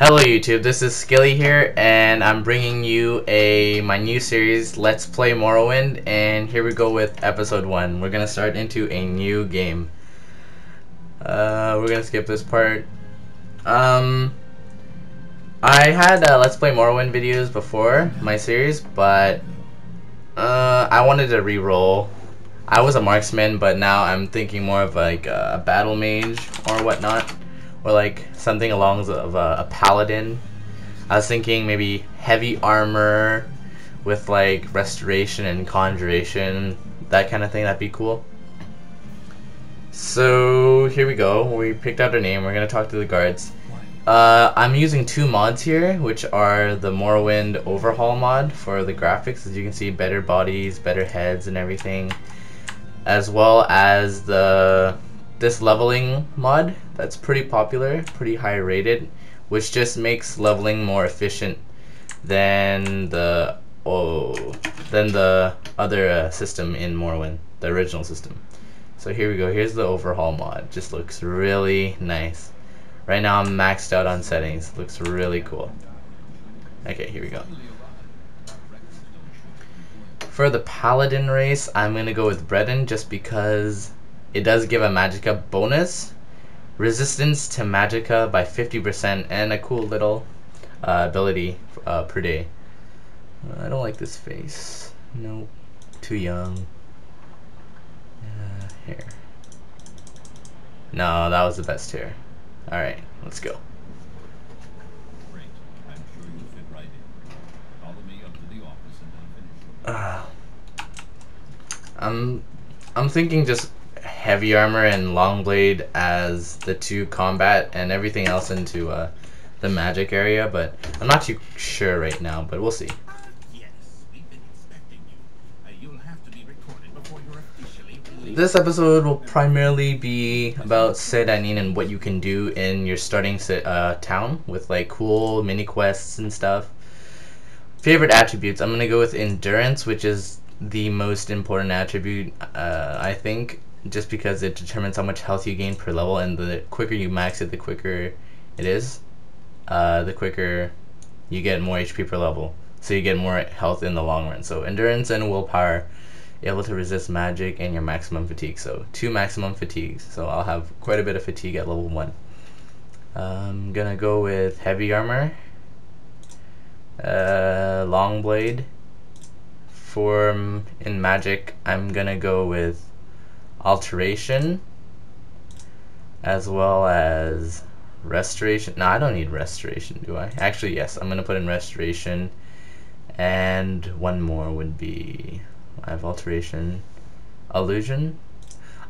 Hello YouTube, this is SkiLLY here, and I'm bringing you my new series, Let's Play Morrowind, and here we go with episode 1. We're gonna start into a new game. We're gonna skip this part. I had Let's Play Morrowind videos before my series, but I wanted to re-roll. I was a marksman, but now I'm thinking more of like a battle mage or whatnot. Or like something along of a paladin. I was thinking maybe heavy armor with like restoration and conjuration, that kind of thing. That'd be cool. So here we go. We picked out our name. We're gonna talk to the guards. I'm using two mods here, which are the Morrowind Overhaul mod for the graphics. As you can see, better bodies, better heads, and everything, as well as this leveling mod that's pretty popular, pretty high rated, which just makes leveling more efficient than the other system in Morrowind, the original system. So here we go. Here's the Overhaul mod. Just looks really nice. Right now I'm maxed out on settings. Looks really cool. Okay, here we go. For the paladin race, I'm gonna go with Breton just because it does give a magicka bonus, resistance to magicka by 50%, and a cool little ability per day. I don't like this face. Nope. Too young. Here. No, that was the best here. Alright, let's go. Great. I'm sure you'll fit right in. Follow me up to the office and I'll finish. I'm thinking just heavy armor and long blade as the two combat, and everything else into the magic area, but I'm not too sure right now, but we'll see. Yes, we've been expecting you. You'll have to be recorded before you're officially released. This episode will primarily be about Seyda Neen and what you can do in your starting town with like cool mini quests and stuff. Favorite attributes, I'm gonna go with endurance, which is the most important attribute, I think, just because it determines how much health you gain per level, and the quicker you max it, the quicker it is. The quicker you get more HP per level, so you get more health in the long run. So endurance and willpower, able to resist magic, and your maximum fatigue. So 2 maximum fatigues, so I'll have quite a bit of fatigue at level 1. I'm gonna go with heavy armor, long blade. In magic, I'm gonna go with alteration, as well as restoration. No, I don't need restoration, do I? Actually, yes, I'm gonna put in restoration, and one more would be, I have alteration, illusion.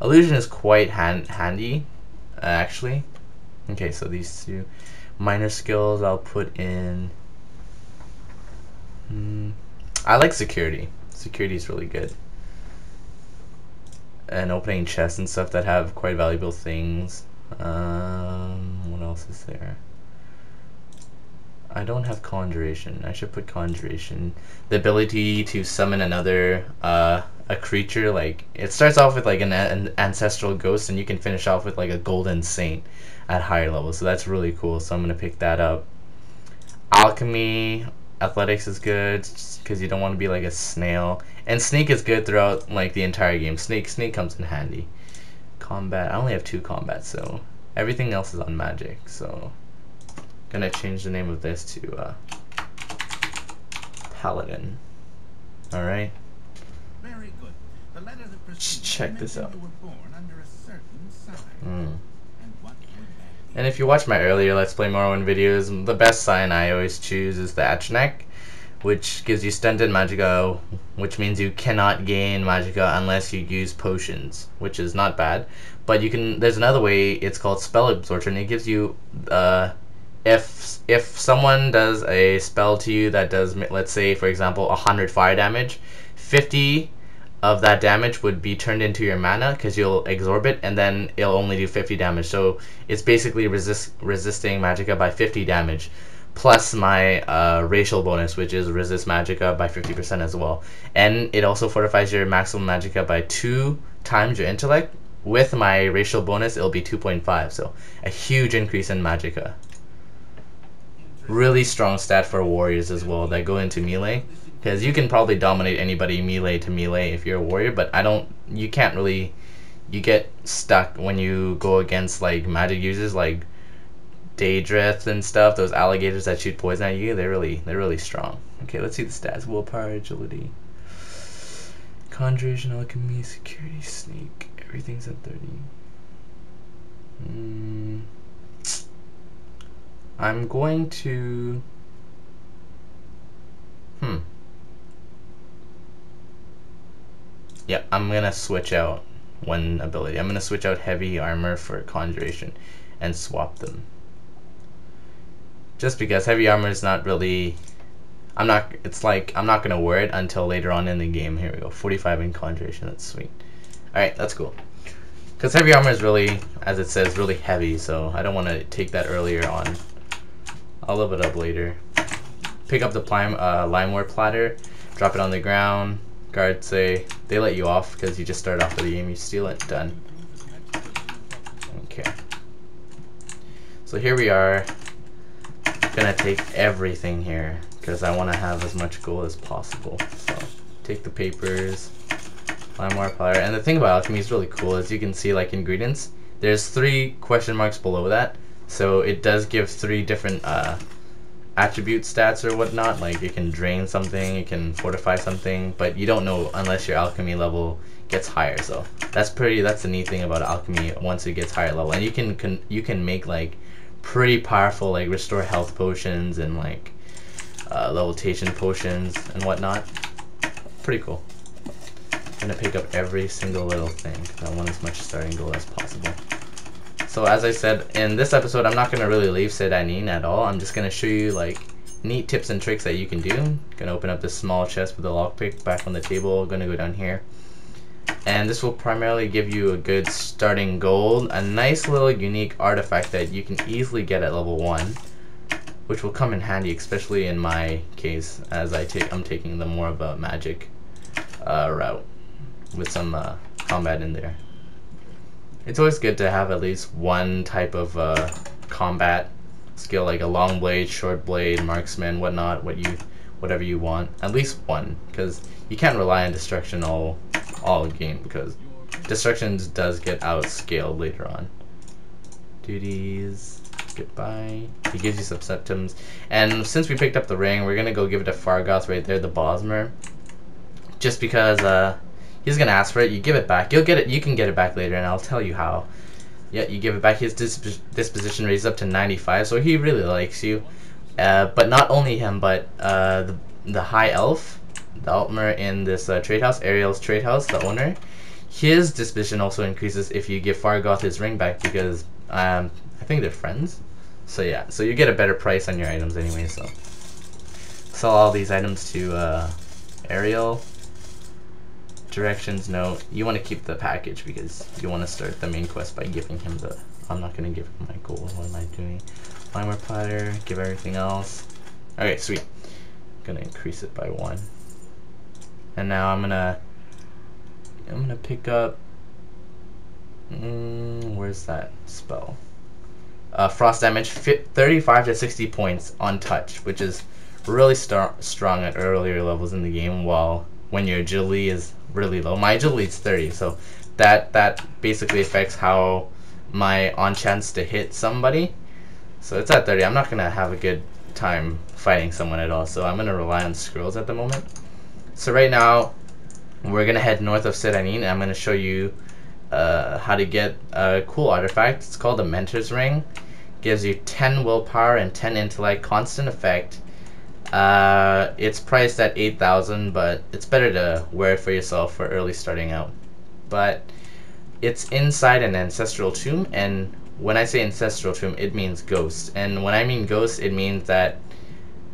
Illusion is quite handy, actually. Okay, so these two minor skills I'll put in. I like security. Security is really good. And opening chests and stuff that have quite valuable things. What else is there? I don't have conjuration. I should put conjuration. The ability to summon another a creature, like it starts off with like an ancestral ghost, and you can finish off with like a golden saint at higher levels. So that's really cool. So I'm gonna pick that up. Alchemy, athletics is good because you don't want to be like a snail, and sneak is good throughout like the entire game. Sneak comes in handy. Combat, I only have 2 combats, so everything else is on magic. So gonna change the name of this to Paladin. All right. Very good. The letter that precedes Check this out. you were born under a certain sign. And what would that be? And if you watch my earlier Let's Play Morrowind videos, the best sign I always choose is the Atronach, which gives you stunted magicka, which means you cannot gain magicka unless you use potions, which is not bad. But you can. There's another way. It's called spell absorption. It gives you, if someone does a spell to you that does, let's say for example, 100 fire damage, 50 of that damage would be turned into your mana because you'll absorb it, and then it'll only do 50 damage. So it's basically resisting magicka by 50 damage. Plus my racial bonus, which is resist magicka by 50% as well. And it also fortifies your maximum magicka by 2 times your intellect. With my racial bonus, it'll be 2.5, so a huge increase in magicka. really strong stat for warriors as well that go into melee, because you can probably dominate anybody melee to melee if you're a warrior, but you can't really, you get stuck when you go against like magic users like Daedrith and stuff, those alligators that shoot poison at you. They're really strong. Okay, let's see the stats. Willpower, agility, conjuration, alchemy, security, sneak, everything's at 30. I'm going to yeah, I'm gonna switch out one ability. I'm gonna switch out heavy armor for conjuration and swap them, just because heavy armor is not really, I'm not gonna wear it until later on in the game. Here we go, 45 in conjuration. That's sweet. Alright, that's cool, because heavy armor is really, as it says, really heavy, so I don't want to take that earlier on. I'll level it up later. Pick up the limeware platter, drop it on the ground. Guards say they let you off because you just started off with the game. You steal it, done. Okay. So here we are. Gonna take everything here because I want to have as much gold as possible. So take the papers, limeware platter, and the thing about alchemy is really cool. As you can see, like ingredients, there's 3 question marks below that. So it does give 3 different attribute stats or whatnot. Like it can drain something, it can fortify something, but you don't know unless your alchemy level gets higher. So that's the neat thing about alchemy once it gets higher level. And you can make like pretty powerful like restore health potions and like levitation potions and whatnot. Pretty cool. I'm gonna pick up every single little thing because I want as much starting gold as possible. So as I said, in this episode, I'm not going to really leave Seyda Neen at all. I'm just going to show you like neat tips and tricks that you can do. Going to open up this small chest with a lockpick back on the table. Going to go down here. And this will primarily give you a good starting gold. A nice little unique artifact that you can easily get at level 1. Which will come in handy, especially in my case, as I'm taking the more of a magic route. With some combat in there. It's always good to have at least one type of combat skill, like a long blade, short blade, marksman, whatnot, whatever you want. At least one, because you can't rely on destruction all game, because destruction does get outscaled later on. Duties, goodbye. He gives you some septums, and since we picked up the ring, we're gonna go give it to Fargoth right there, the Bosmer, just because he's gonna ask for it. You give it back. You'll get it. You can get it back later, and I'll tell you how. Yeah, you give it back. His disposition raised up to 95, so he really likes you. But not only him, but the high elf, the Altmer in this trade house, Ariel's trade house, the owner. His disposition also increases if you give Fargoth his ring back, because I think they're friends. So yeah, so you get a better price on your items anyway. So sell all these items to Ariel. Directions, no. You want to keep the package because you want to start the main quest by giving him the... I'm not going to give him my gold. What am I doing? Limeware platter. Give everything else. Okay, sweet. Gonna increase it by 1. And now I'm gonna pick up... where's that spell? Frost damage. 35 to 60 points on touch, which is really strong at earlier levels in the game, while when your agility is really low. My agility is 30, so that basically affects how my on chance to hit somebody. So it's at 30. I'm not gonna have a good time fighting someone at all, so I'm gonna rely on scrolls at the moment. So right now we're gonna head north of Seyda Neen, and I'm gonna show you how to get a cool artifact. It's called the Mentor's Ring. Gives you 10 willpower and 10 intellect, constant effect. It's priced at 8,000, but it's better to wear it for yourself for early starting out. But it's inside an ancestral tomb, and when I say ancestral tomb, it means ghost. And when I mean ghost, it means that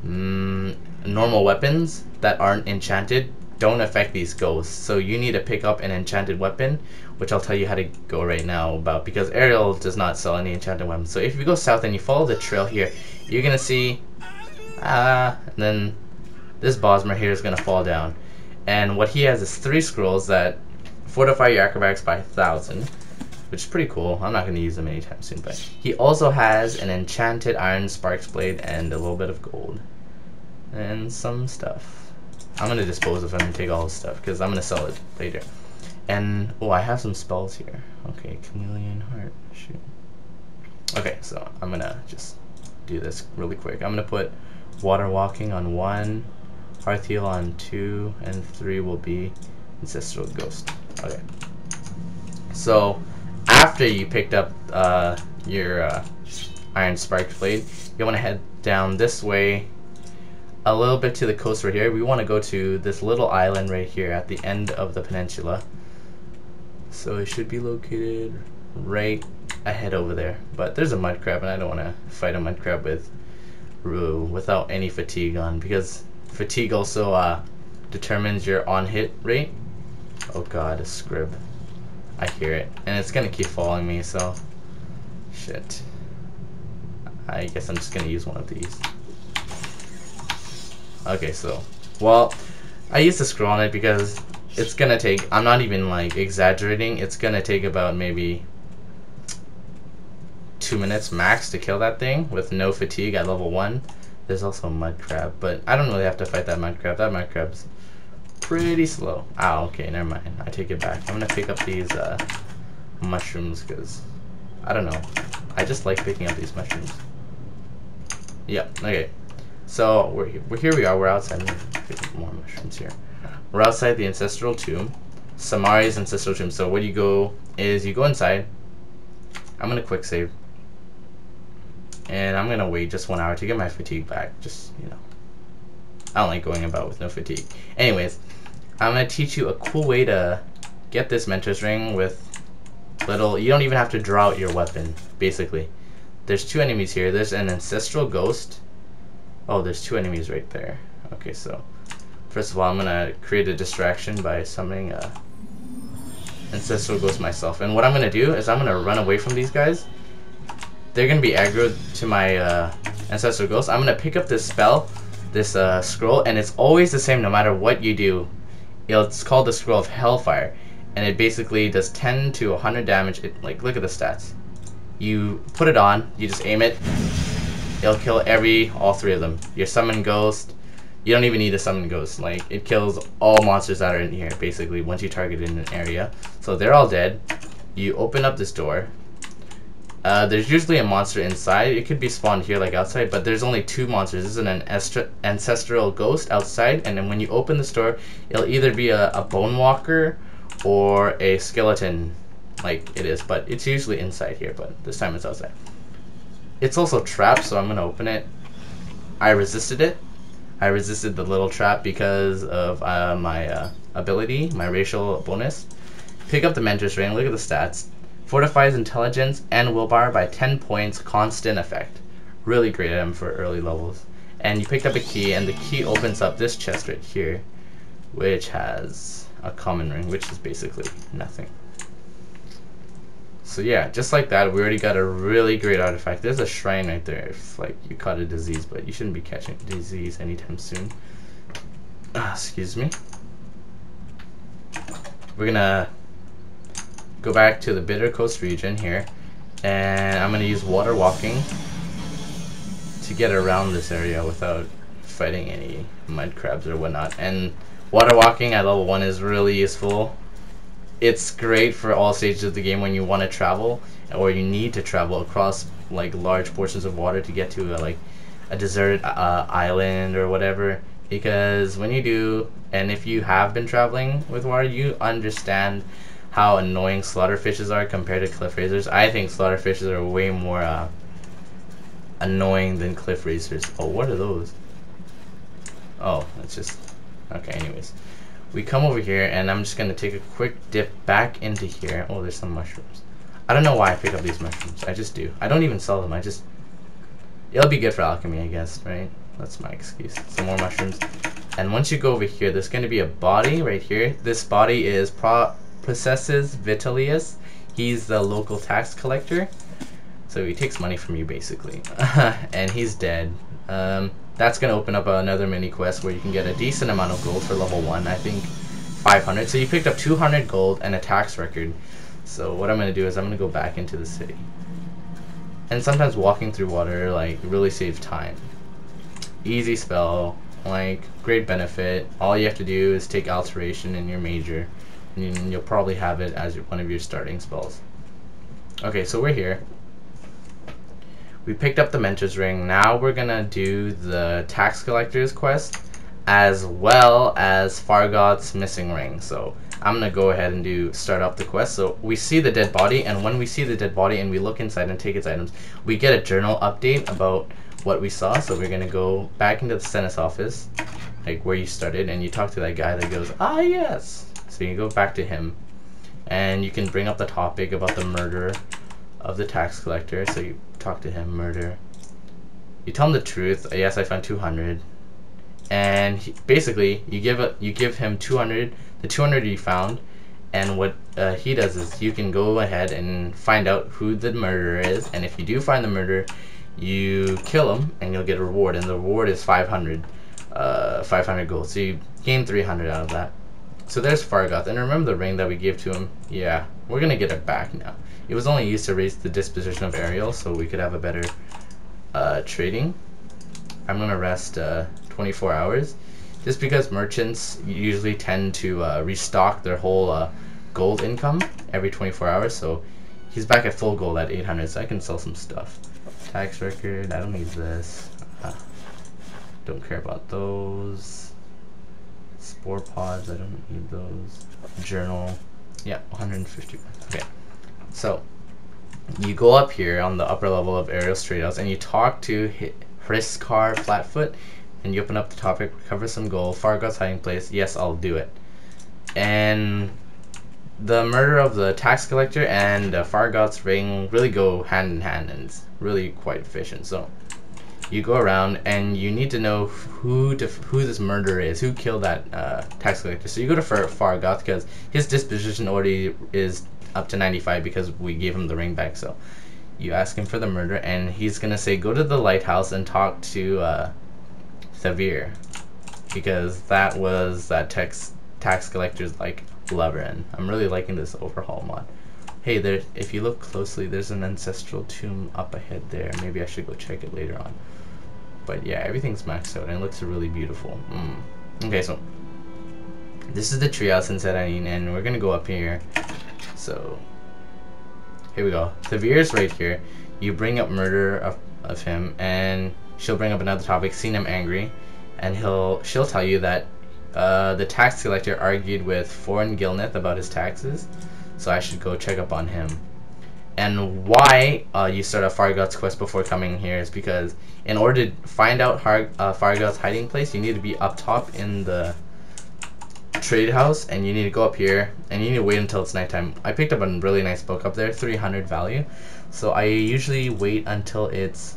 normal weapons that aren't enchanted don't affect these ghosts. So you need to pick up an enchanted weapon, which I'll tell you how to go right now about, because Ariel does not sell any enchanted weapons. So if you go south and you follow the trail here, you're gonna see and then this Bosmer here is gonna fall down, and what he has is 3 scrolls that fortify your acrobatics by 1,000. which is pretty cool. I'm not going to use them anytime soon, but he also has an enchanted iron sparks blade and a little bit of gold and some stuff. I'm going to dispose of him and take all his stuff because I'm going to sell it later. And oh, I have some spells here. Okay, chameleon heart. Shoot. Okay, so I'm going to just do this really quick. I'm going to put water walking on 1, hearth heal on 2, and 3 will be ancestral ghost. Okay. So after you picked up your iron spark blade, you want to head down this way a little bit to the coast right here. We want to go to this little island right here at the end of the peninsula. So it should be located right ahead over there. But there's a mud crab, and I don't want to fight a mud crab without any fatigue on, because fatigue also determines your on hit rate. Oh god, a scrib. I hear it, and it's gonna keep following me, so shit. I guess I'm just gonna use one of these. Okay, so, well, I used to scroll on it because it's gonna take, I'm not even like exaggerating, it's gonna take about maybe 2 minutes max to kill that thing with no fatigue at level 1. There's also a mud crab, but I don't really have to fight that mud crab. That mud crab's pretty slow. Ah, okay, never mind. I take it back. I'm gonna pick up these mushrooms because I don't know. I just like picking up these mushrooms. Yep. Okay. So here we are. We're outside. Let me pick up more mushrooms here. We're outside the ancestral tomb, Samari's ancestral tomb. So what you go is you go inside. I'm gonna quick save, and I'm gonna wait just 1 hour to get my fatigue back. Just, you know, I don't like going about with no fatigue. Anyways, I'm gonna teach you a cool way to get this mentor's ring with little. You don't even have to draw out your weapon. Basically, there's 2 enemies here. There's an ancestral ghost. Oh, there's 2 enemies right there. Okay, so first of all, I'm gonna create a distraction by summoning a ancestral ghost myself. And what I'm gonna do is I'm gonna run away from these guys. They're gonna be aggroed to my ancestral ghost. I'm gonna pick up this spell, this scroll, and it's always the same no matter what you do. It's called the Scroll of Hellfire, and it basically does 10 to 100 damage. Like, look at the stats. You put it on, you just aim it, it'll kill all 3 of them. Your summon ghost, you don't even need a summon ghost. Like, it kills all monsters that are in here, basically, once you target it in an area. So they're all dead. You open up this door. There's usually a monster inside. It could be spawned here like outside, but there's only 2 monsters. This is an ancestral ghost outside, and then when you open this door, it'll either be a bone walker or a skeleton, like it is, but it's usually inside here, but this time it's outside. It's also trapped, so I'm going to open it. I resisted it. I resisted the little trap because of my ability, my racial bonus. Pick up the mentor's ring. Look at the stats. Fortifies intelligence and willpower by 10 points, constant effect. Really great item for early levels. And you picked up a key, and the key opens up this chest right here, which has a common ring, which is basically nothing. So yeah, just like that, we already got a really great artifact. There's a shrine right there if like you caught a disease, but you shouldn't be catching disease anytime soon. Excuse me. We're gonna go back to the Bitter Coast region here, and I'm gonna use water walking to get around this area without fighting any mud crabs or whatnot. And water walking at level 1 is really useful. It's great for all stages of the game when you want to travel, or you need to travel across like large portions of water to get to like a deserted island or whatever. Because when you do, and if you have been traveling with water, you understand how annoying slaughterfishes are compared to cliff racers. I think slaughterfishes are way more annoying than cliff racers. Oh, what are those? Oh, it's just okay. Anyways, we come over here, and I'm just gonna take a quick dip back into here. Oh, there's some mushrooms. I don't know why I pick up these mushrooms. I just do. I don't even sell them. It'll be good for alchemy, I guess, right? That's my excuse. Some more mushrooms. And once you go over here, there's gonna be a body right here. This body is possesses Vitellius. He's the local tax collector, so he takes money from you basically. And he's dead. That's gonna open up another mini quest where you can get a decent amount of gold for level 1. I think 500. So you picked up 200 gold and a tax record. So what I'm gonna do is I'm gonna go back into the city. And sometimes walking through water like really saves time. Easy spell, like great benefit. All you have to do is take alteration in your major, and you'll probably have it as one of your starting spells. Okay, so we're here. We picked up the Mentor's Ring. Now we're gonna do the Tax Collector's quest as well as Fargoth's Missing Ring. So I'm gonna go ahead and start off the quest. So we see the dead body, and when we see the dead body and we look inside and take its items, we get a journal update about what we saw. So we're gonna go back into the Senate's office, like where you started, and you talk to that guy that goes, ah yes. So you go back to him, and you can bring up the topic about the murder of the tax collector. So you talk to him, murder. You tell him the truth. Yes, I found 200, and basically you give him 200, the 200 you found, and what he does is you can go ahead and find out who the murderer is, and if you do find the murderer, you kill him and you'll get a reward, and the reward is 500 gold. So you gain 300 out of that. So there's Fargoth, and remember the ring that we gave to him? Yeah, we're gonna get it back now. It was only used to raise the disposition of Ariel, so we could have a better trading. I'm gonna rest 24 hours, just because merchants usually tend to restock their whole gold income every 24 hours. So he's back at full gold at 800, so I can sell some stuff. Tax record, I don't need this. Don't care about those. Spore pods, I don't need those. Journal, yeah, 150. Okay, so you go up here on the upper level of Ariel's Trade House and you talk to Hriskar Flatfoot, and you open up the topic, recover some gold, Fargoth's hiding place. Yes, I'll do it. And the murder of the tax collector and Fargoth's ring really go hand in hand, and it's really quite efficient. So you go around and you need to know who this murderer is, who killed that tax collector. So you go to Fargoth because his disposition already is up to 95 because we gave him the ring back. So you ask him for the murder, and he's gonna say go to the lighthouse and talk to Thavir, because that was that tax collector's like lover, and I'm really liking this Overhaul mod. Hey, there, if you look closely, there's an ancestral tomb up ahead there. Maybe I should go check it later on. But yeah, everything's maxed out and it looks really beautiful. Okay, so this is the treehouse in Seyda Neen, and we're gonna go up here. So here we go. Thavir's right here. You bring up murder of him, and she'll bring up another topic, seen him angry, and she'll tell you that the tax collector argued with Foreign Gilneth about his taxes, so I should go check up on him. And why you start a Fargoth's quest before coming here is because in order to find out Fargoth's hiding place, you need to be up top in the trade house, and you need to go up here, and you need to wait until it's nighttime. I picked up a really nice book up there, 300 value, so I usually wait until it's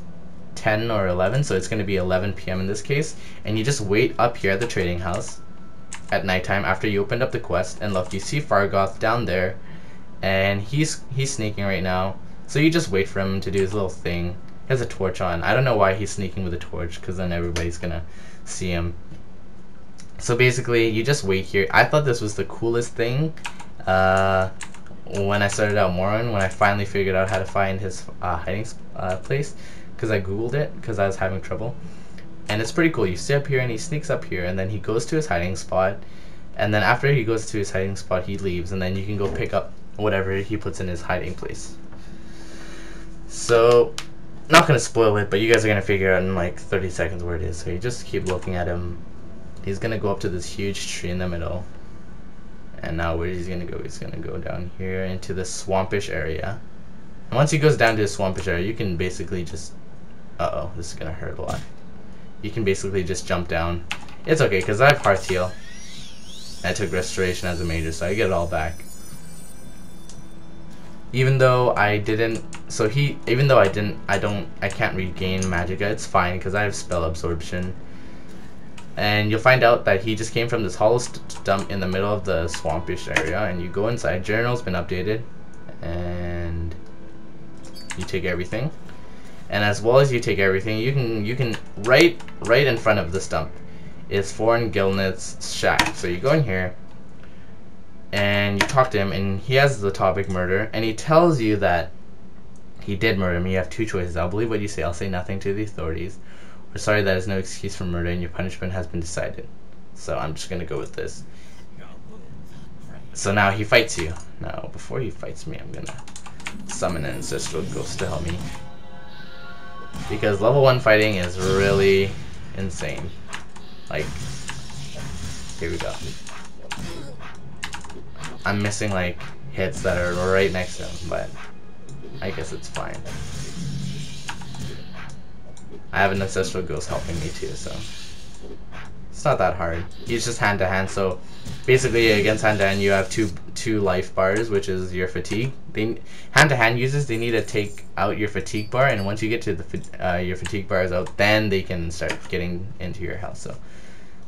10 or 11, so it's going to be 11 p.m. in this case, and you just wait up here at the trading house at nighttime after you opened up the quest, and look, you see Fargoth down there, and he's sneaking right now, so you just wait for him to do his little thing. He has a torch on. I don't know why he's sneaking with a torch, because then everybody's gonna see him. So basically you just wait here. I thought this was the coolest thing when I started out Morrowind, when I finally figured out how to find his hiding place, because I googled it because I was having trouble, and it's pretty cool. You stay up here and he sneaks up here, and then he goes to his hiding spot, and then after he goes to his hiding spot he leaves, and then you can go pick up whatever he puts in his hiding place. So not gonna spoil it, but you guys are gonna figure out in like 30 seconds where it is. So you just keep looking at him. He's gonna go up to this huge tree in the middle, and now where he's gonna go? He's gonna go down here into the swampish area, and once he goes down to the swampish area, you can basically just this is gonna hurt a lot. You can basically just jump down. It's okay because I have Hearth Heal. I took Restoration as a major, so I get it all back. Even though I didn't, I can't regain Magicka, it's fine because I have Spell Absorption. And you'll find out that he just came from this hollow stump in the middle of the swampish area, and you go inside. Journal's been updated, and you take everything. And as well as you take everything, you can right in front of the stump is Foreign Gilneth's shack. So you go in here, and you talk to him, and he has the topic murder, and he tells you that he did murder him. You have two choices. I'll believe what you say. I'll say nothing to the authorities. We're sorry, that is no excuse for murder, and your punishment has been decided. So I'm just gonna go with this. So now he fights you. Now, before he fights me, I'm gonna summon an ancestral ghost to help me, because level 1 fighting is really insane. Like, here we go. I'm missing like hits that are right next to him, but I guess it's fine. I have an ancestral ghost helping me too, so it's not that hard. He's just hand to hand, so basically against hand to hand you have two life bars, which is your fatigue. Hand to hand users, they need to take out your fatigue bar, and once you get to the your fatigue bar is out, then they can start getting into your health. So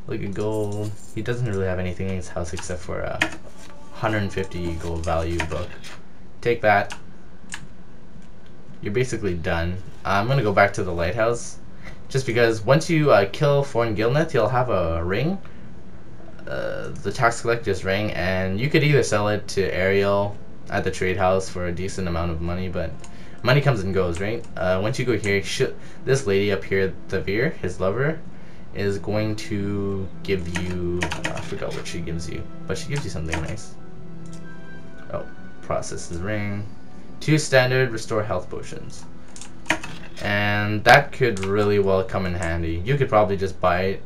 look at gold. He doesn't really have anything in his house except for a 150 gold value book. Take that. You're basically done. I'm gonna go back to the lighthouse, just because once you kill Foreign Gilnet, you'll have a ring, the tax collector's ring, and you could either sell it to Ariel at the trade house for a decent amount of money, but money comes and goes, right? Once you go here, this lady up here, Thavir, his lover, is going to give you, I forgot what she gives you, but she gives you something nice. Oh, process his ring. 2 standard restore health potions. And that could really well come in handy. You could probably just buy it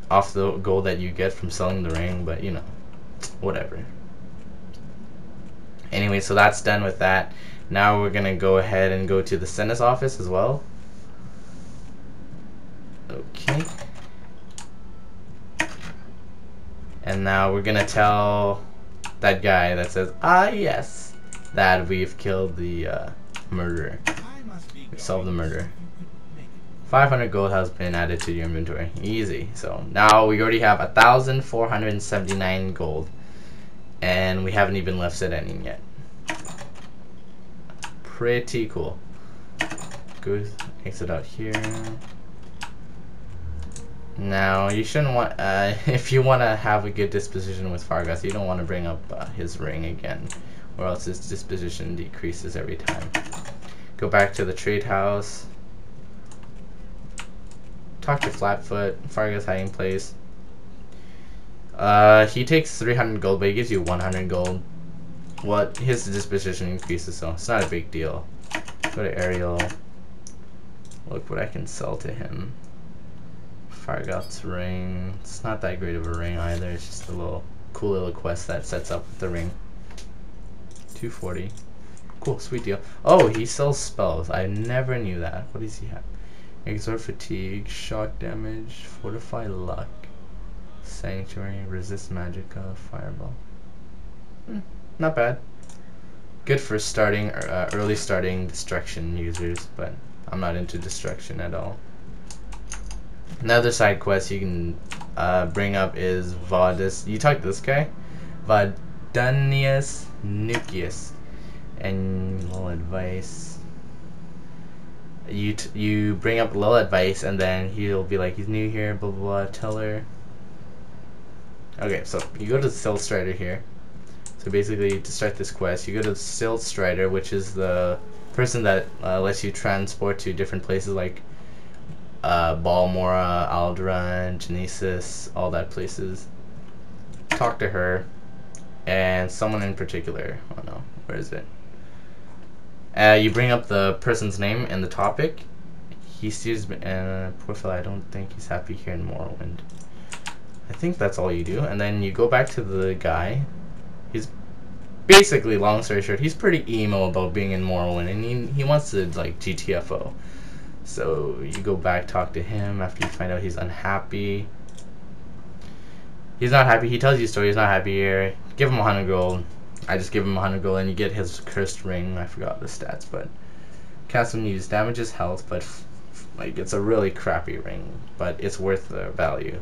off the gold that you get from selling the ring, but you know, whatever. Anyway, so that's done with that. Now we're gonna go ahead and go to the Senate's office as well. Okay. And now we're gonna tell that guy that says, ah yes, that we've killed the murderer. We solved the murder. 500 gold has been added to your inventory. Easy. So now we already have 1,479 gold, and we haven't even left Seyda Neen yet. Pretty cool. Go exit out here. Now you shouldn't want, if you want to have a good disposition with Fargoth, you don't want to bring up his ring again, or else his disposition decreases every time. Go back to the trade house. Talk to Flatfoot, Fargoth's hiding place. He takes 300 gold, but he gives you 100 gold. What his disposition increases, so it's not a big deal. Go to Ariel. Look what I can sell to him. Fargoth's ring. It's not that great of a ring either. It's just a little cool little quest that sets up the ring. 240. Cool, sweet deal. Oh, he sells spells. I never knew that. What does he have? Exort fatigue, shock damage, fortify luck, sanctuary, resist magicka, fireball. Not bad. Good for starting, early starting destruction users, but I'm not into destruction at all. Another side quest you can bring up is Vaudis. You talk to this guy, Vadunius Nucius, and little advice. You bring up a little advice, and then he'll be like, he's new here, blah blah blah. Tell her. Okay, so you go to the Silt Strider here. So basically, to start this quest, you go to the Silt Strider, which is the person that lets you transport to different places like Balmora, Alderaan, Genesis, all that places. Talk to her, and someone in particular. Oh no, where is it? You bring up the person's name and the topic. He sees poor fella, I don't think he's happy here in Morrowind. I think that's all you do, and then you go back to the guy. He's basically, long story short, he's pretty emo about being in Morrowind, and he wants to like GTFO. So you go back, talk to him after you find out he's unhappy. He's not happy. He tells you a story. He's not happy here. Give him 100 gold. I just give him 100 gold, and you get his cursed ring. I forgot the stats, but cast when used, damages health, but like it's a really crappy ring, but it's worth the value.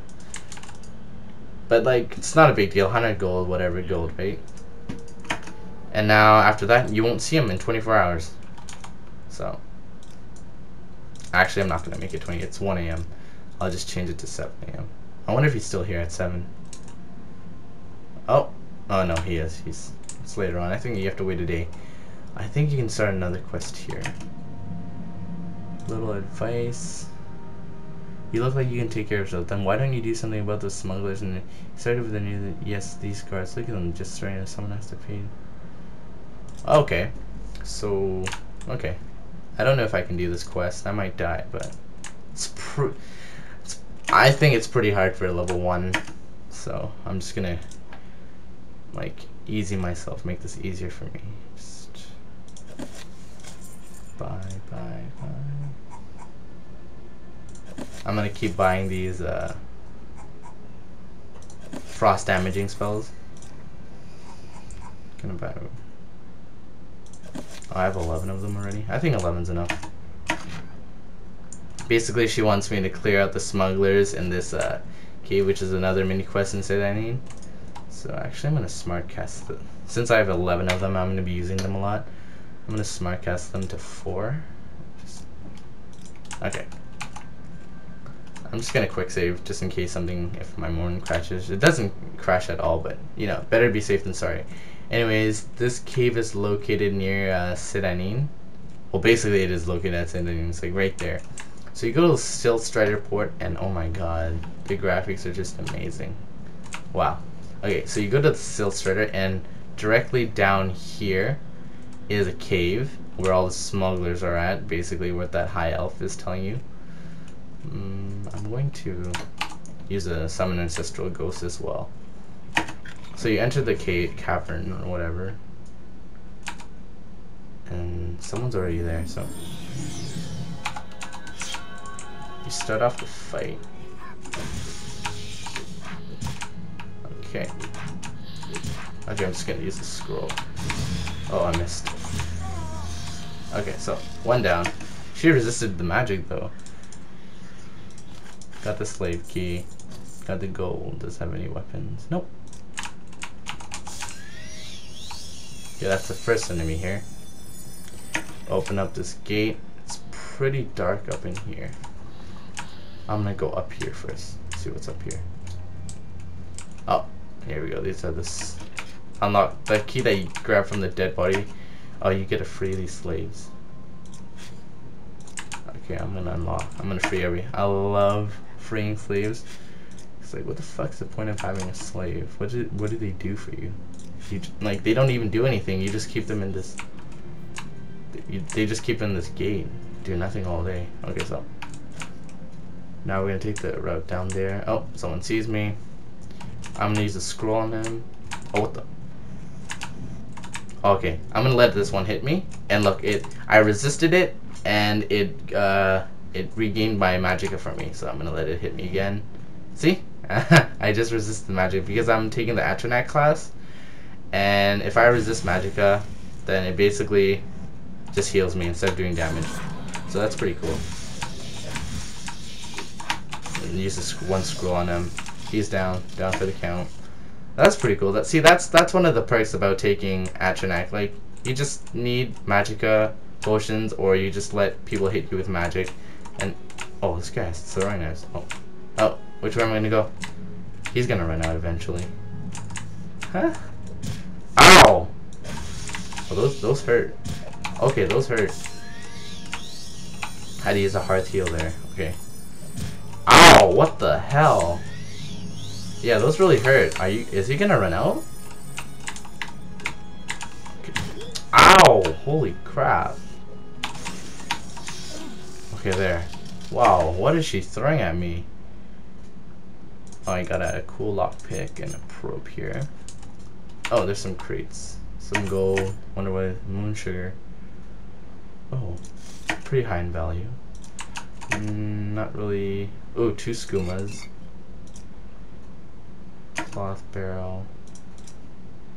But like it's not a big deal. 100 gold, whatever gold, right? And now after that, you won't see him in 24 hours. So actually, I'm not gonna make it 20. It's 1 a.m. I'll just change it to 7 a.m. I wonder if he's still here at 7. Oh, Oh no, he is. It's later on. I think you have to wait a day. I think you can start another quest here. Little advice. You look like you can take care of yourself. Then why don't you do something about those smugglers? And started with the new. Yes, these guards. Look at them, just starting. Someone has to pay. Okay, so okay. I don't know if I can do this quest. I might die, but I think it's pretty hard for a level 1. So I'm just gonna like easy myself, make this easier for me. Just buy. I'm gonna keep buying these frost damaging spells. Gonna buy. Oh, I have 11 of them already. I think 11's enough. Basically, she wants me to clear out the smugglers in this cave, which is another mini quest in Seyda Neen. So actually, I'm gonna smart cast them. Since I have 11 of them, I'm gonna be using them a lot. I'm gonna smart cast them to 4. Okay. I'm just gonna quick save just in case something, if my morning crashes. It doesn't crash at all, but you know, better be safe than sorry. Anyways, this cave is located near Seyda Neen. Well, basically it is located at Seyda Neen. It's like right there. So you go to Still Strider Port, and oh my god, the graphics are just amazing. Wow. Okay, so you go to the Still Strider, and directly down here is a cave where all the smugglers are at. Basically, what that high elf is telling you. I'm going to use a summon ancestral ghost as well. So you enter the cavern or whatever, and someone's already there. So you start off the fight. Okay. Okay, I'm just gonna use the scroll. Oh, I missed. Okay, so 1 down. She resisted the magic though. Got the slave key. Got the gold. Does have any weapons? Nope. Yeah, that's the first enemy here. Open up this gate. It's pretty dark up in here. I'm gonna go up here first. See what's up here. Oh, here we go. These are this unlock the key that you grab from the dead body. Oh, you get to free these slaves. Okay, I'm gonna free I love freeing slaves. It's like, what the fuck's the point of having a slave? What do they do for you? Like, they don't even do anything. You just keep them in this. They just keep in this gate, do nothing all day. Okay, so now we're gonna take the route down there. Oh, someone sees me. I'm gonna use a scroll on them. Oh, what the? Okay, I'm gonna let this one hit me, and look, I resisted it, and it regained my magicka from me. So I'm gonna let it hit me again. See, I just resisted the magic because I'm taking the Atronach class, and if I resist magicka, then it basically just heals me instead of doing damage. So that's pretty cool. And use this 1 scroll on him. He's down for the count. That's pretty cool. That's one of the perks about taking Atronach. Like, you just need magicka potions, or you just let people hit you with magic. And oh, this guy has throwing knives. Oh, which way am I gonna go? He's gonna run out eventually. Huh? Ow! Oh, those hurt. Okay, those hurt. Had to use a hearth heal there. Okay. Ow! What the hell? Yeah, those really hurt. Is he gonna run out? Okay. Ow! Holy crap. Okay, there. Wow, what is she throwing at me? Oh, I got a cool lockpick and a probe here. Oh, there's some crates. Some gold. Wonder what moon sugar. Oh, pretty high in value. Not really. Oh, 2 skumas. Cloth barrel.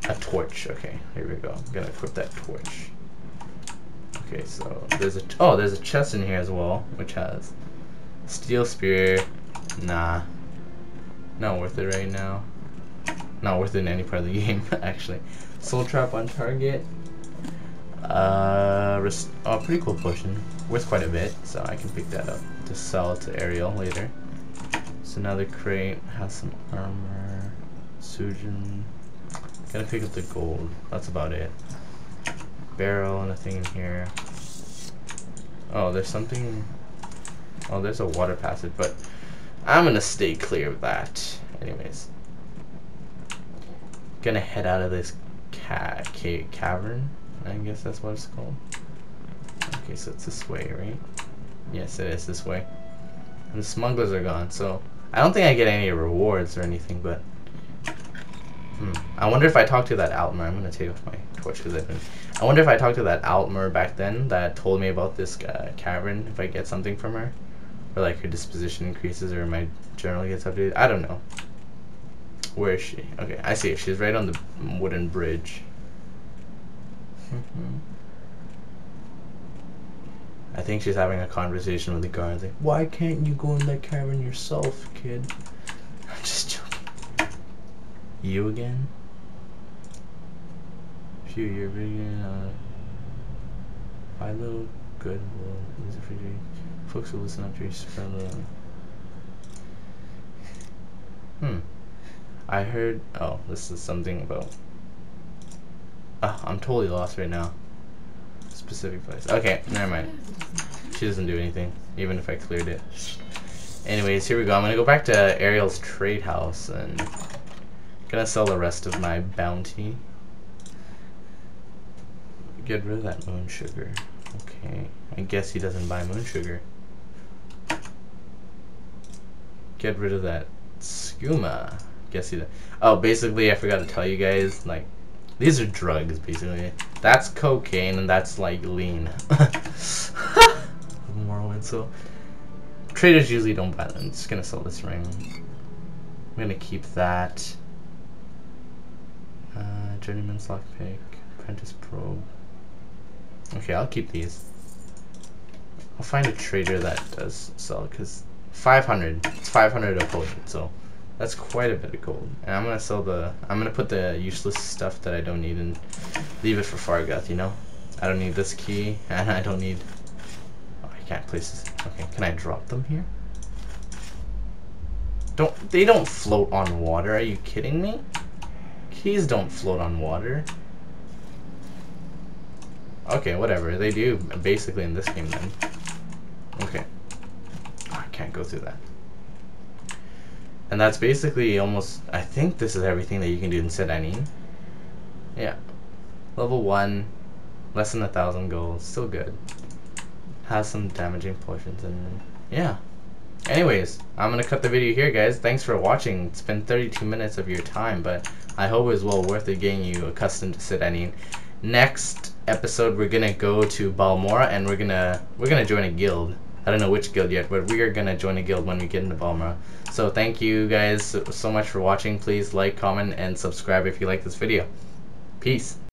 A torch. Okay, here we go. I'm gonna equip that torch. Okay, so there's a chest in here as well, which has steel spear. Nah, not worth it right now. Not worth it in any part of the game, actually. Soul trap on target. Pretty cool potion. Worth quite a bit, so I can pick that up to sell to Ariel later. So another crate has some armor. Sujin. Gonna pick up the gold. That's about it. Barrel, nothing in here. Oh, there's something. Oh, there's a water passage, but I'm gonna stay clear of that. Anyways, gonna head out of this cavern. I guess that's what it's called. Okay, so it's this way, right? Yes, it is this way. And the smugglers are gone, so I don't think I get any rewards or anything, but I wonder if I talk to that Altmer. I'm gonna take off my torch because I wonder if I talked to that Altmer back then that told me about this cavern, if I get something from her. Or like her disposition increases or my journal gets updated. I don't know. Where is she? Okay, I see her. She's right on the wooden bridge. I think she's having a conversation with the guards. Like, why can't you go in that cavern yourself, kid? I'm just joking. You again? Few year video. Buy little good will use it for you. Folks will listen up to your spell. I heard. Oh, this is something about. I'm totally lost right now. Specific place. Okay, never mind. She doesn't do anything, even if I cleared it. Anyways, here we go. I'm gonna go back to Ariel's trade house and gonna sell the rest of my bounty. Get rid of that moon sugar. Okay, I guess he doesn't buy moon sugar. Get rid of that skooma. Guess he does. Oh, basically, I forgot to tell you guys, like, these are drugs, basically. That's cocaine, and that's, like, lean. Morrowind, so traders usually don't buy them. I'm just gonna sell this ring. I'm gonna keep that. Journeyman's lockpick, apprentice probe. Okay, I'll keep these. I'll find a trader that does sell, because 500. It's 500 a potion, so that's quite a bit of gold. And I'm gonna sell the. I'm gonna put the useless stuff that I don't need and leave it for Fargoth. You know, I don't need this key, and I don't need. Oh, I can't place this. Okay, can I drop them here? They don't float on water? Are you kidding me? Keys don't float on water. Okay, whatever. They do basically in this game then. Okay. Oh, I can't go through that. And that's basically almost, I think this is everything that you can do in Seyda Neen. Yeah. Level 1, less than 1,000 gold, still good. Has some damaging potions and yeah. Anyways, I'm gonna cut the video here, guys. Thanks for watching. It's been 32 minutes of your time, but I hope it was well worth it getting you accustomed to Seyda Neen. Next episode, we're gonna go to Balmora and we're gonna join a guild. I don't know which guild yet, but we are gonna join a guild when we get into Balmora. So thank you guys so much for watching. Please like, comment, and subscribe if you like this video. Peace.